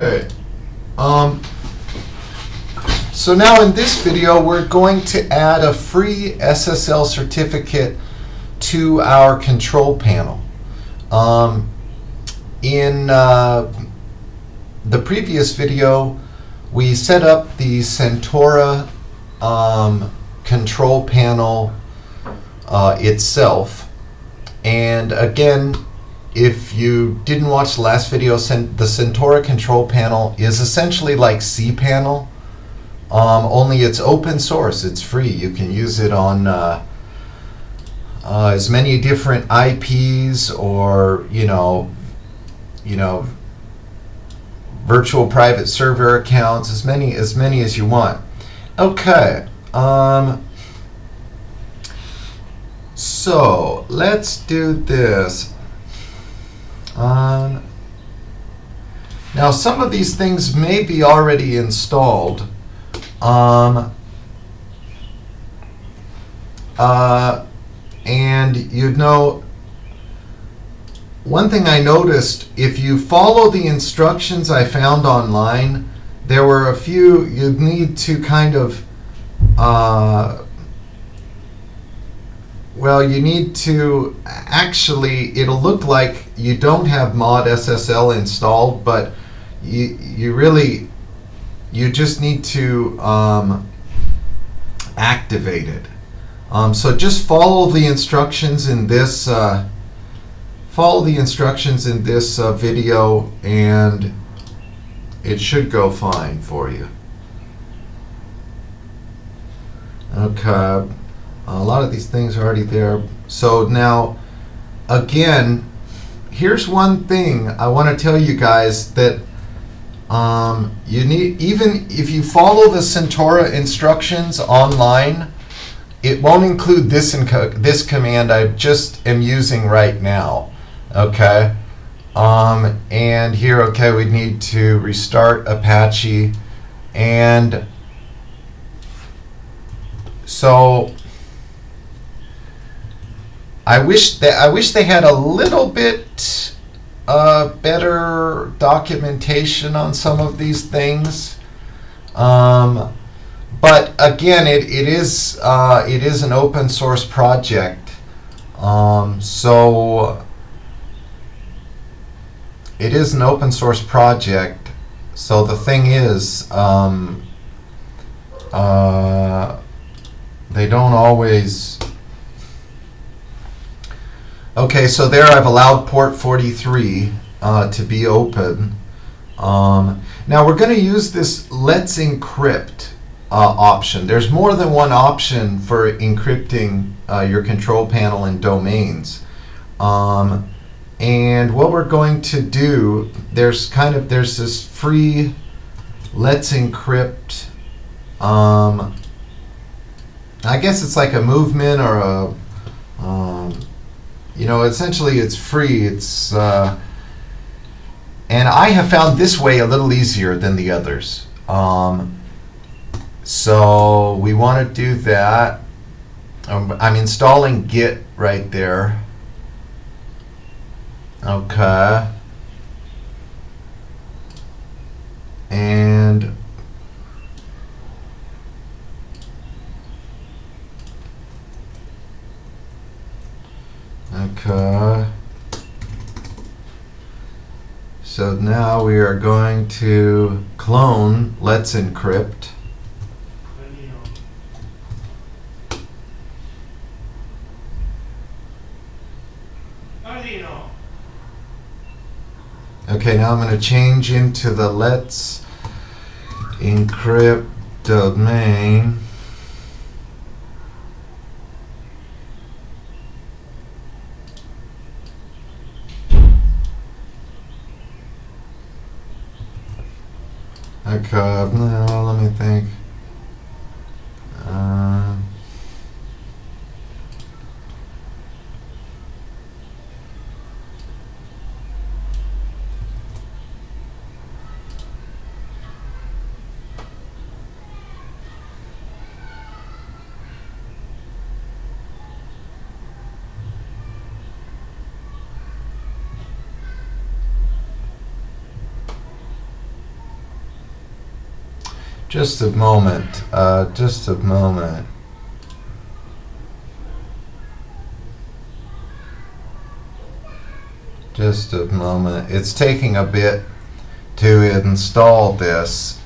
Okay. So now in this video, we're going to add a free SSL certificate to our control panel. In the previous video, we set up the Sentora control panel itself. And again, if you didn't watch the last video, the Sentora control panel is essentially like cPanel, only it's open source. It's free. You can use it on as many different IPs or virtual private server accounts, as many as you want. Okay. So let's do this. Now some of these things may be already installed. And one thing I noticed, if you follow the instructions I found online, there were a few you'd need to kind of you need to actually, it'll look like you don't have mod SSL installed, but you just need to activate it. So just follow the instructions in this video, and it should go fine for you. Okay. A lot of these things are already there. So now, again, here's one thing I want to tell you guys, that you need, even if you follow the Sentora instructions online, it won't include this command I just am using right now. Okay. And here, okay, we need to restart Apache, and so I wish they had a little bit better documentation on some of these things. But again, it is an open source project. So it is an open source project. So the thing is, they don't always. Okay, so there I've allowed port 43 to be open. Now we're going to use this Let's Encrypt option. There's more than one option for encrypting your control panel and domains. And what we're going to do, there's this free Let's Encrypt. I guess it's like a movement or a essentially it's free. It's and I have found this way a little easier than the others. So we want to do that. I'm installing Git right there. Okay. And okay. So now we are going to clone Let's Encrypt. Okay, now I'm going to change into the Let's Encrypt domain. Okay, now let me think. Just a moment. Just a moment. Just a moment. It's taking a bit to install this.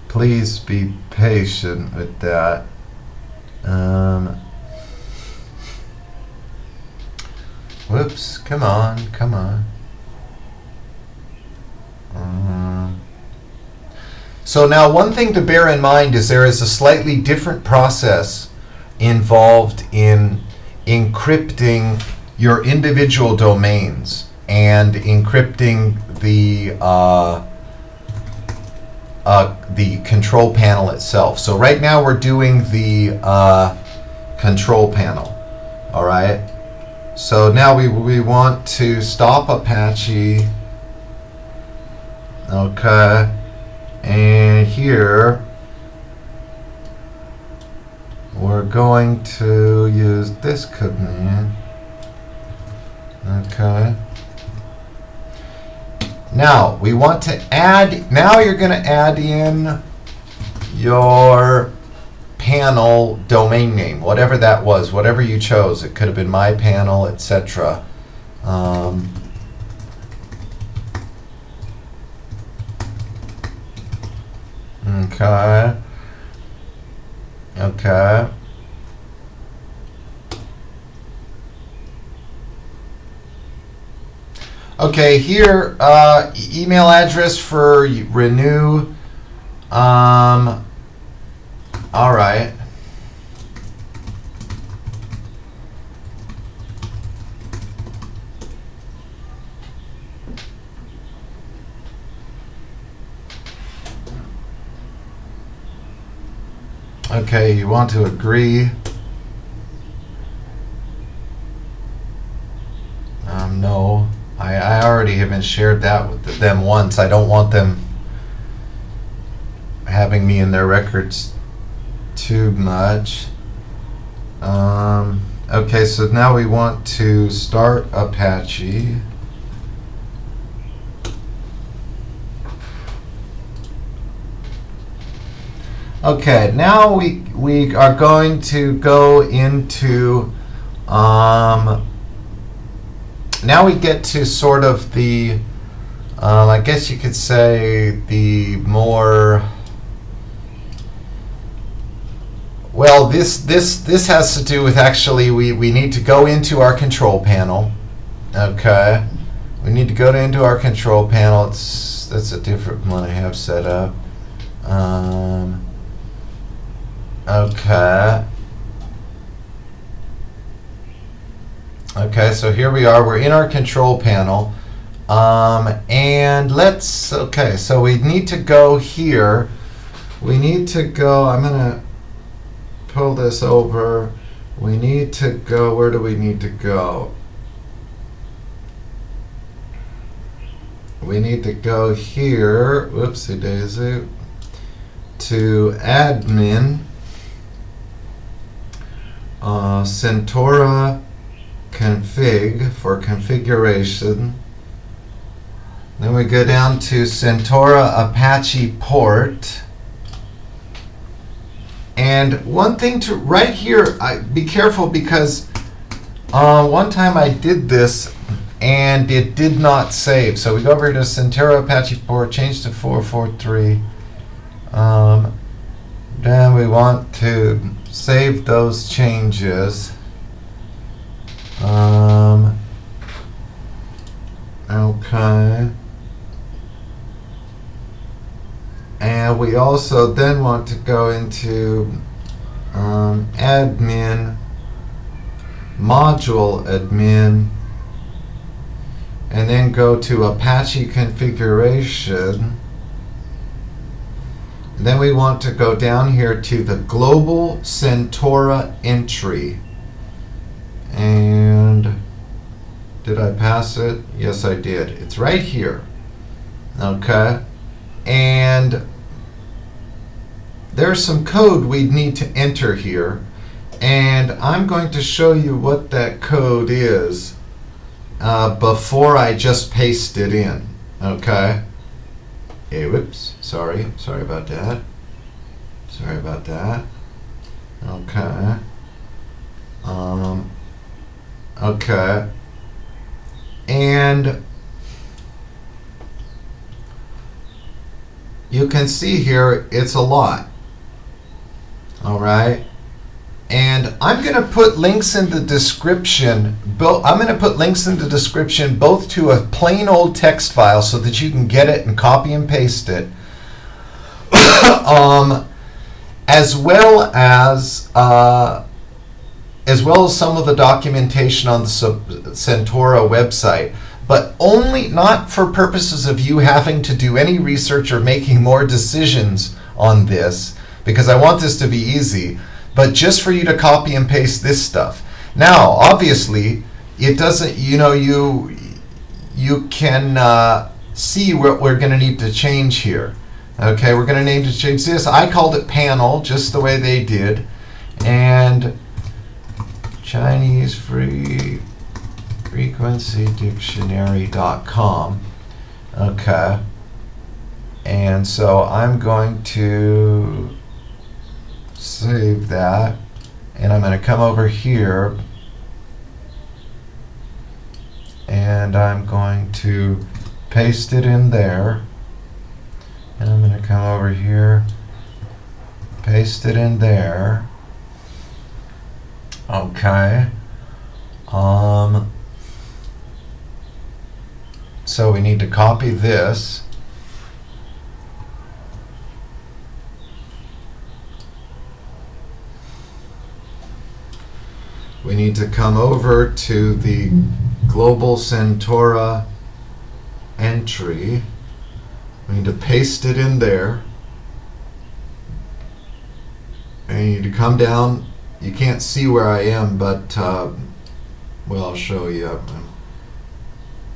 Please be patient with that. Whoops, come on, come on. So now one thing to bear in mind is there is a slightly different process involved in encrypting your individual domains and encrypting the control panel itself. So right now we're doing the control panel. All right. So now we want to stop Apache. Okay. And here we're going to use this command. Okay. Now we want to add, now you're going to add in your panel domain name, whatever that was, whatever you chose. It could have been my panel, etc. Okay. Okay. Okay, here, email address for renew. All right. Okay, you want to agree. No. I already haven't shared that with them once. I don't want them having me in their records too much. Okay, so now we want to start Apache. Okay, now we are going to go into now we get to sort of the I guess you could say the more, well, this has to do with, actually we need to go into our control panel. Okay, we need to go into our control panel. That's a different one I have set up. Okay. Okay, so here we are. We're in our control panel. And let's, okay, so we need to go here. We need to go, I'm going to pull this over. We need to go, where do we need to go? We need to go here, whoopsie daisy, to admin, Sentora config for configuration. Then we go down to Sentora Apache port. And one thing to, right here, be careful, because one time I did this and it did not save. So we go over to Sentora Apache port, change to 443. Then we want to save those changes. Okay. And we also then want to go into admin, module admin, and then go to Apache configuration. And then we want to go down here to the global Sentora entry. And did I pass it? Yes, I did. It's right here. Okay. And there's some code we need to enter here. And I'm going to show you what that code is before I just paste it in. Okay. Hey, whoops. Sorry about that. Sorry about that. Okay. Okay. And you can see here it's a lot. All right. And I'm going to put links in the description. I'm going to put links in the description both to a plain old text file so that you can get it and copy and paste it, as well as some of the documentation on the Sentora website, but only not for purposes of you having to do any research or making more decisions on this, because I want this to be easy, but just for you to copy and paste this stuff. Now, obviously, it doesn't, you can see what we're going to need to change here. Okay, we're going to need to change this. I called it panel, just the way they did. And Chinese frequency-dictionary.com. Okay. And so I'm going to save that, and I'm going to come over here, and I'm going to paste it in there, and I'm going to come over here, paste it in there. Okay. So we need to copy this. We need to come over to the global Sentora entry. We need to paste it in there. And you need to come down. You can't see where I am, but well, I'll show you.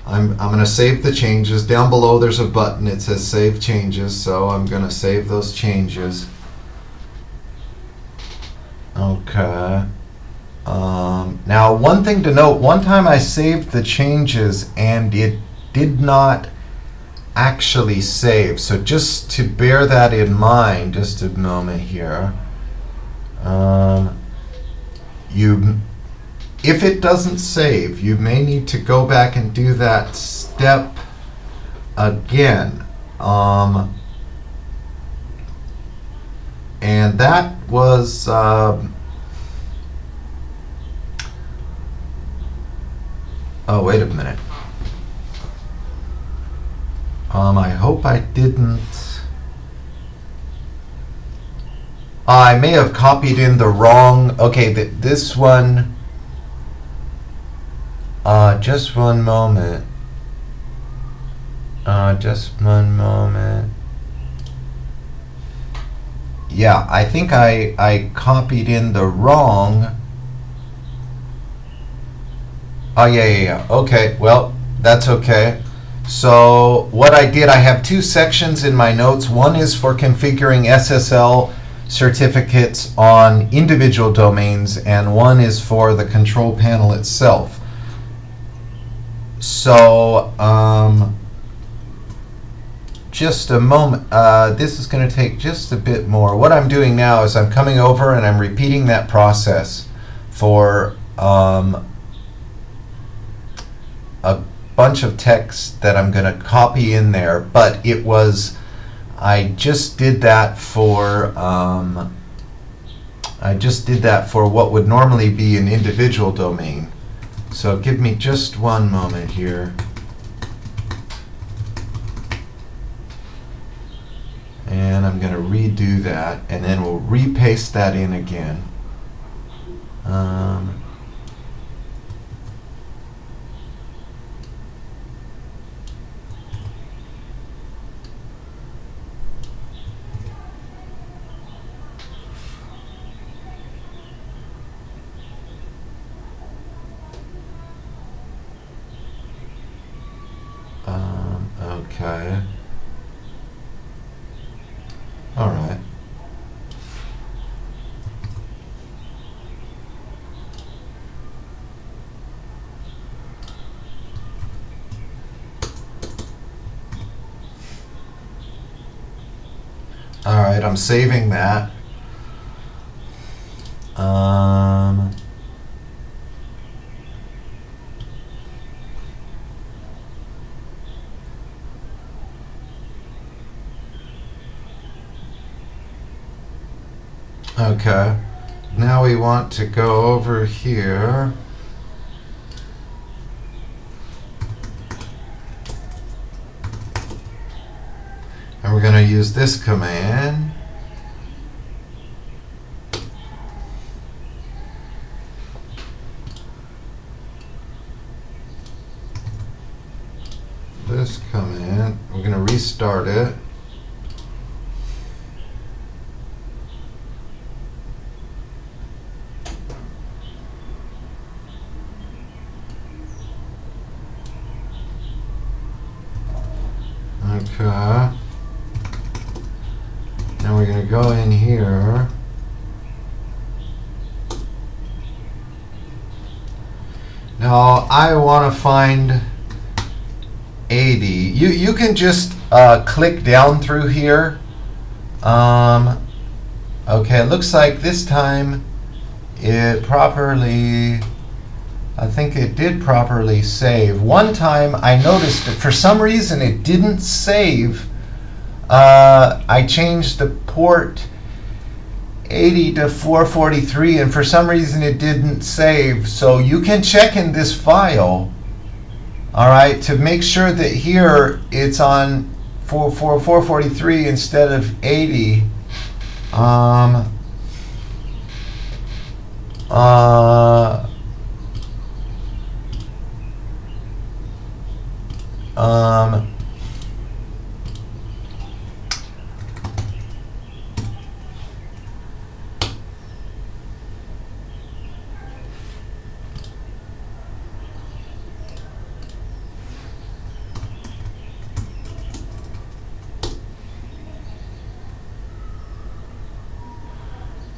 I'm going to save the changes. Down below there's a button. It says Save Changes, so I'm going to save those changes. Okay. Now, one thing to note, one time I saved the changes and it did not actually save. So just to bear that in mind, just a moment here. If it doesn't save, you may need to go back and do that step again. And that was oh, wait a minute. I hope I didn't. I may have copied in the wrong. Okay, this one. Just one moment. Just one moment. Yeah, I think I copied in the wrong. Oh, yeah. Okay, well, that's okay. So what I did, I have two sections in my notes. One is for configuring SSL certificates on individual domains, and one is for the control panel itself. So, just a moment. This is going to take just a bit more. What I'm doing now is I'm coming over and I'm repeating that process for a bunch of text that I'm going to copy in there, but I just did that for what would normally be an individual domain. So give me just one moment here. And I'm going to redo that, and then we'll repaste that in again. Okay. All right. All right, I'm saving that. Okay, now we want to go over here. And we're going to use this command. This command, we're going to restart it. Okay. Now we're going to go in here. Now I want to find 80. You can just click down through here. Okay, it looks like this time it properly, I think it did properly save. One time I noticed that for some reason it didn't save. I changed the port 80 to 443 and for some reason it didn't save. So you can check in this file, all right, to make sure that here it's on 443 instead of 80.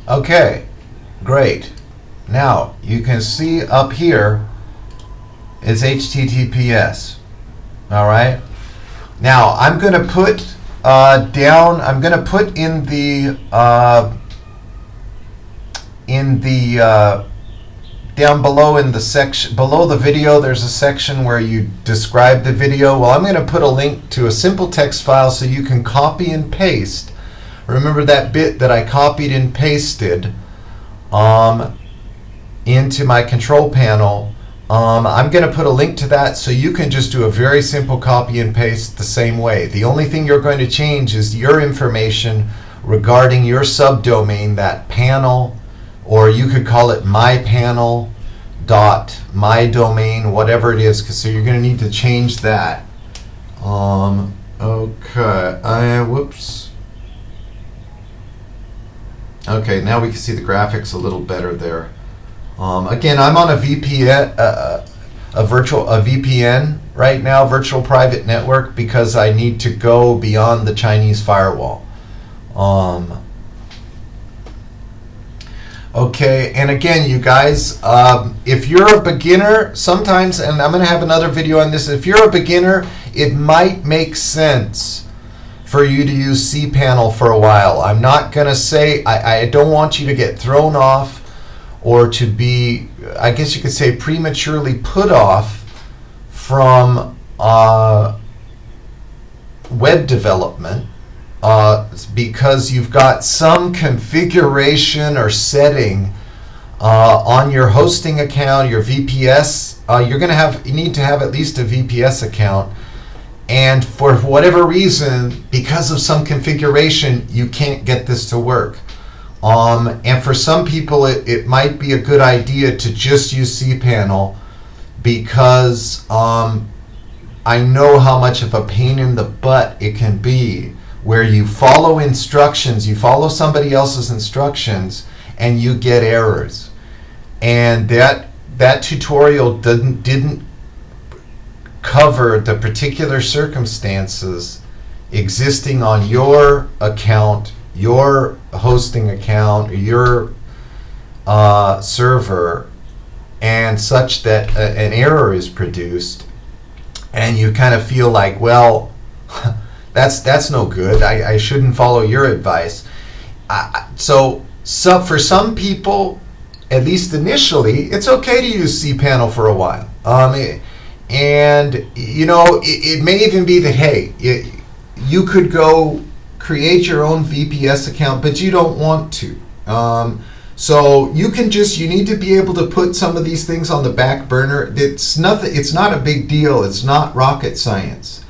Okay, great. Now you can see up here it's HTTPS. All right. Now I'm going to put down. I'm going to put in the down below in the section below the video. There's a section where you describe the video. Well, I'm going to put a link to a simple text file so you can copy and paste. Remember that bit that I copied and pasted into my control panel. I'm going to put a link to that so you can just do a very simple copy and paste the same way. The only thing you're going to change is your information regarding your subdomain, that panel, or you could call it mypanel.mydomain, whatever it is, so you're going to need to change that. Okay, whoops. Okay, now we can see the graphics a little better there. Again, I'm on a VPN, a VPN right now, virtual private network, because I need to go beyond the Chinese firewall. Okay, and again, you guys, if you're a beginner, sometimes, and I'm going to have another video on this, if you're a beginner, it might make sense for you to use cPanel for a while. I'm not going to say, I don't want you to get thrown off or to be, I guess you could say, prematurely put off from web development because you've got some configuration or setting on your hosting account, your VPS. You need to have at least a VPS account. And for whatever reason, because of some configuration, you can't get this to work. And for some people, it might be a good idea to just use cPanel because I know how much of a pain in the butt it can be where you follow instructions, you follow somebody else's instructions, and you get errors. And that tutorial didn't cover the particular circumstances existing on your account, your hosting account, your server, and such that an error is produced, and you kind of feel like, well, That's no good. I shouldn't follow your advice. So for some people, at least initially, it's okay to use cPanel for a while. And you know, it may even be that, hey, you could go create your own VPS account, but you don't want to. So you need to be able to put some of these things on the back burner. It's not a big deal. It's not rocket science.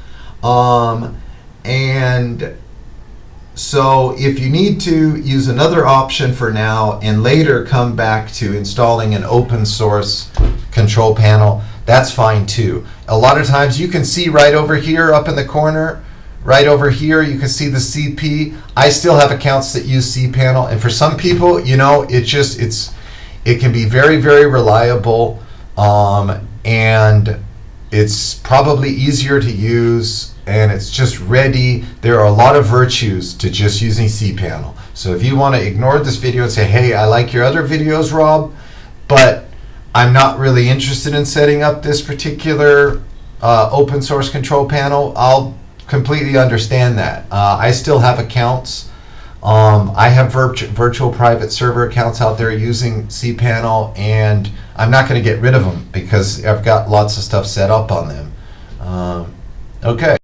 And so if you need to, use another option for now and later come back to installing an open source control panel, that's fine too. A lot of times you can see right over here up in the corner, right over here, you can see the CP. I still have accounts that use cPanel, and for some people, you know, it can be very, very reliable, and it's probably easier to use, and it's just ready. There are a lot of virtues to just using cPanel. So if you want to ignore this video and say, hey, I like your other videos, Rob, but I'm not really interested in setting up this particular open source control panel, I'll completely understand that. I still have accounts. I have virtual private server accounts out there using cPanel, and I'm not going to get rid of them because I've got lots of stuff set up on them. Okay.